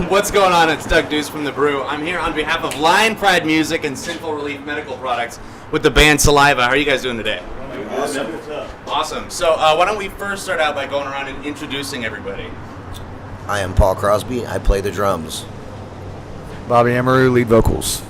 What's going on? It's Deuce from The Brew. I'm here on behalf of Lion Pride Music and Sinful Relief Medical Products with the band Saliva. How are you guys doing today? Awesome. Awesome. So why don't we first start out by going around and introducing everybody? I am Paul Crosby. I play the drums. Bobby Amaru, lead vocals.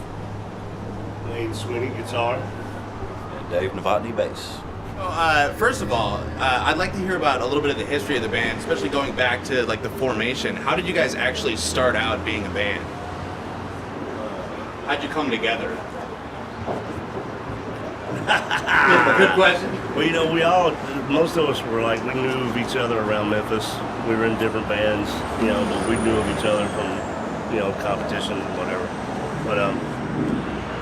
Lane Sweeney, guitar. And Dave Novotny, bass. Well, first of all, I'd like to hear about a little bit of the history of the band, especially going back to like the formation. How did you guys actually start out being a band? How'd you come together? Good question. Well, most of us were like, we knew of each other around Memphis. We were in different bands, but we knew of each other from, competition and whatever. But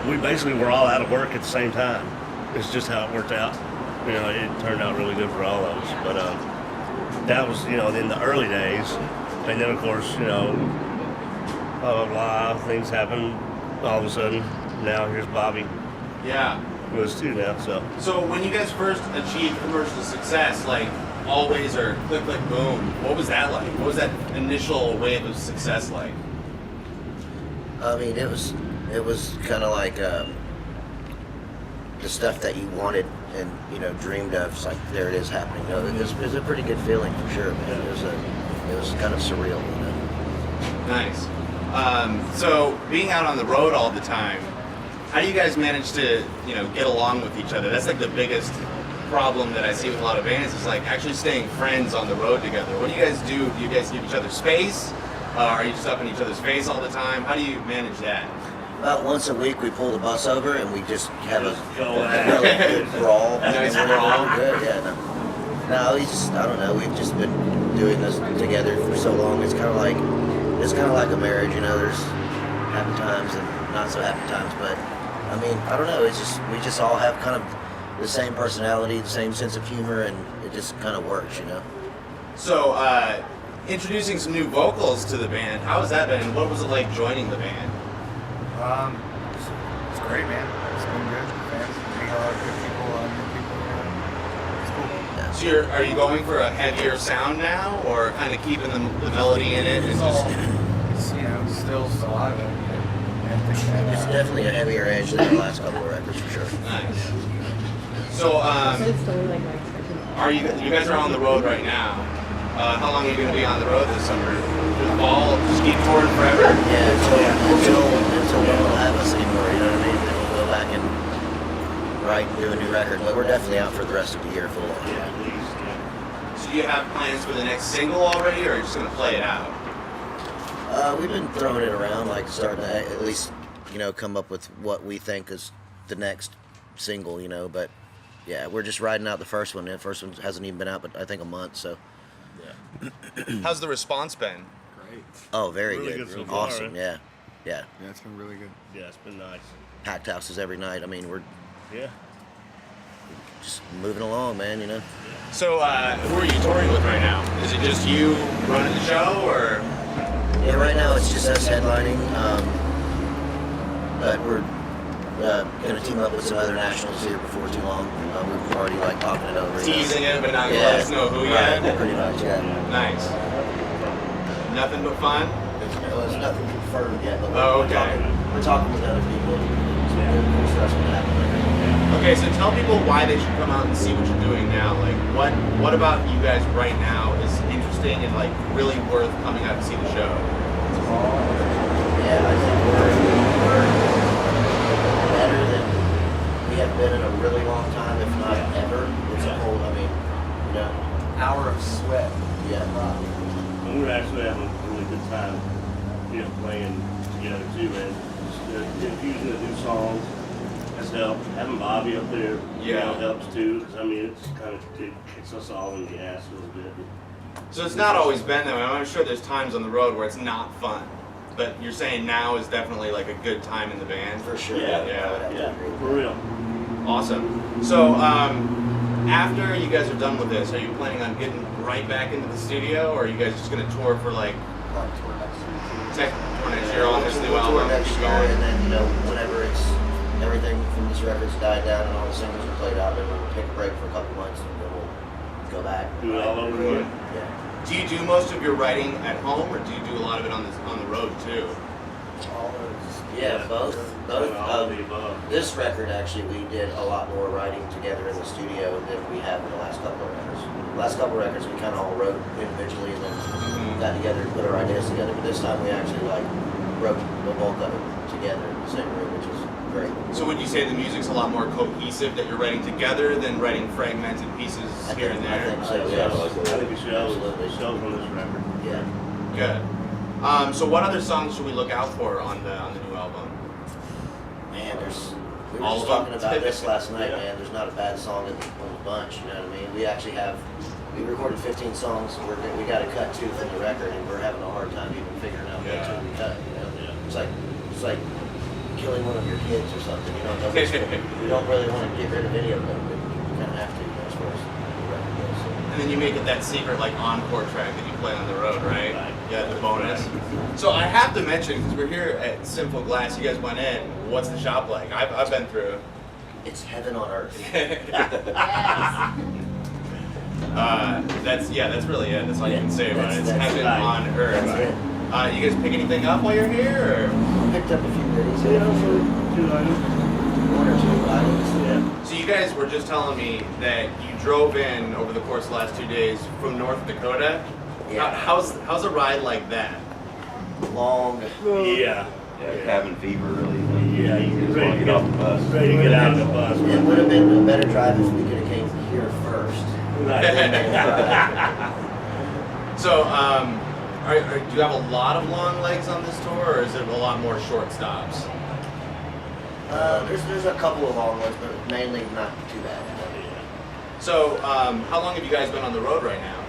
we basically were all out of work at the same time. It's just how it worked out. It turned out really good for all of us. But that was, in the early days. And then, of course, blah, blah, blah, things happen all of a sudden. Now here's Bobby. Yeah. With us too now, so. So when you guys first achieved commercial success, like Always or Click Click Boom, what was that like? What was that initial wave of success like? I mean, it was kind of like the stuff that you wanted and dreamed of. It's like there it is happening. It was a pretty good feeling for sure, man. It was kind of surreal. Nice. So being out on the road all the time, how do you guys manage to get along with each other? That's like the biggest problem that I see with a lot of bands is like actually staying friends on the road together. What do you guys do? Do you guys give each other space? Are you just up in each other's face all the time? How do you manage that? About once a week, we pull the bus over and we just have a really good brawl. Nice brawl. Good, yeah. No, I don't know. We've just been doing this together for so long. It's kind of like a marriage. There's happy times and not so happy times. But I mean, I don't know. We just all have kind of the same personality, the same sense of humor, and it just kind of works, So, introducing some new vocals to the band, how has that been? What was it like joining the band? It's great, man. It's been good. Fans, meeting a lot of good people, new people. It's cool. Yeah. So are you going for a heavier sound now, or kind of keeping the melody in it? It's still Saliva. It's definitely a heavier edge than the last couple of records, for sure. Nice. So, you guys are on the road right now. How long are you going to be on the road this summer? Through the fall, just keep touring forever? Yeah, until no one will have us anymore, you know what I mean? Then we'll go back and write and do a new record. But we're definitely out for the rest of the year full on. Yeah, at least. So do you have plans for the next single already, or are you just going to play it out? We've been throwing it around, like starting to at least, come up with what we think is the next single, but yeah, we're just riding out the first one. The first one hasn't even been out, but I think a month, so. Yeah. How's the response been? Great. Oh, very Really good. good so far, Awesome, right? Yeah. Yeah, it's been really good. Yeah, it's been nice. Packed houses every night. I mean, we're Yeah. just moving along, man, So, who are you touring with right now? Is it just you running the show, or? Yeah, right now it's just us headlining, but we're going to team up with some other nationals here before too long. We've already talking it over. Teasing it, but not let us know who yet? Pretty much, yeah. Nice. Nothing but fun? There's nothing confirmed yet, but okay. we're talking with other people. Some cool stuff's going to happen. Okay, so tell people why they should come out and see what you're doing now. Like, what about you guys right now is interesting and really worth coming out to see the show? Yeah, I think we're better than we have been in a really long time, if not ever. It's a whole, Hour of sweat. Yeah. And we're actually having a really good time, playing together too, man. Just infusing the new songs has helped. Having Bobby up there, helps too. Cause it kicks us all in the ass a little bit. So it's not always been that way. I'm sure there's times on the road where it's not fun. But you're saying now is definitely a good time in the band? For sure. Yeah, for real. Awesome. So after you guys are done with this, are you planning on getting right back into the studio, or are you guys just going to tour for tour next year on this new album? Next year, and then whenever everything from this record's died down and all the singles are played out, then we'll take a break for a couple months and then we'll go back. Do it all over again. Yeah. Do you do most of your writing at home, or do you do a lot of it on the road too? All those. Yeah, both. Both. All of the above. This record, actually, we did a lot more writing together in the studio than we have in the last couple of records. The last couple of records, we kind of all wrote individually and then got together and put our ideas together. But this time, we actually like wrote the bulk of it together in the same room, which is great. So would you say the music's a lot more cohesive that you're writing together than writing fragmented pieces here and there? I think so. I Yes. I think it shows. Absolutely. It shows on this record. Yeah. Good. So what other songs should we look out for on the new album? Man, we were All just of them? talking about this last night, Yeah. man. There's not a bad song in the bunch, you know what I mean? We actually we recorded 15 songs, we got to cut 2 from the record, and we're having a hard time even figuring out what Yeah. 2 we cut, you know? Yeah. It's like killing one of your kids or something, you know? We don't really want to get rid of any of them, but you kind of have to, you know, as far as the record goes. So. And then you make it that secret like encore track that you play on the road, right? Right. Yeah, the bonus. So I have to mention, because we're here at Sinful Glass, you guys went in. What's the shop like? I've been through. It's heaven on earth. That's really it. That's all you can say about it. It's That's heaven right. on earth. That's it. You guys pick anything up while you're here, or? Picked up a few goodies, You know, for 2 items. 1 or 2 items. Yeah. So you guys were just telling me that you drove in over the course of the last 2 days from North Dakota. Yeah. How's a ride like that? Long. Yeah. Yeah, cabin fever, really. Yeah, you just ready want to to get off the bus. Ready to get out of the bus. It would have been a better drive if we could have came here first. So, do you have a lot of long legs on this tour, or is it a lot more short stops? There's a couple of long ones, but mainly not too bad. So, how long have you guys been on the road right now?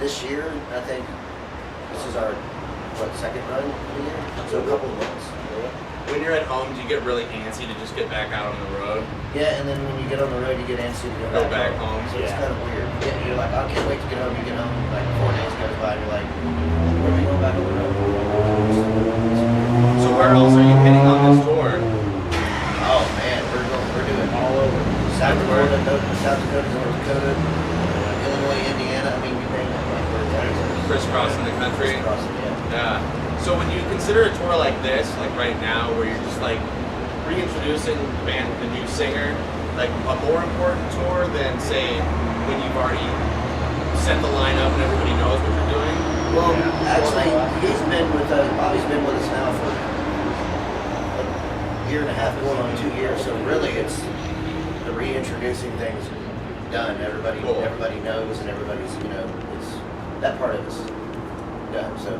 This year, I think this is our second run of the year, so a couple of months. When you're at home, do you get really antsy to just get back out on the road? Yeah, and then when you get on the road, you get antsy to Go go back back home. So it's Yeah. kind of weird. You're like, I can't wait to get home. You get home, like 4 days goes by, and you're like, when are we going back on the road? So where else are you hitting on this tour? Oh man, we're doing all over. South Dakota, North Dakota, Illinois, Indiana. I mean, you name it. Like we're Crisscrossing the country? crisscrossing, yeah. Yeah. So when you consider a tour like this, like right now, where you're just like reintroducing the band with a new singer, like a more important tour than say when you've already set the lineup and everybody knows what you're doing? Well, Yeah. actually, Bobby's been with us now for a year and a half, going on 2 years. So really, it's the reintroducing things done. Cool. Everybody knows, and everybody's, it's that part of it's done. So,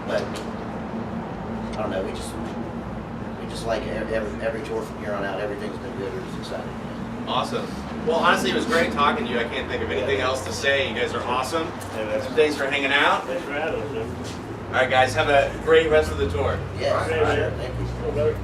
but I don't know. We just like every tour from here on out. Everything's been good. We're just excited. Awesome. Well, honestly, it was great talking to you. I can't think of anything else to say. You guys are awesome. Thanks for hanging out. Thanks for having us. All right, guys, have a great rest of the tour. Yeah, All right, sure. man. Thank you. Well, brother.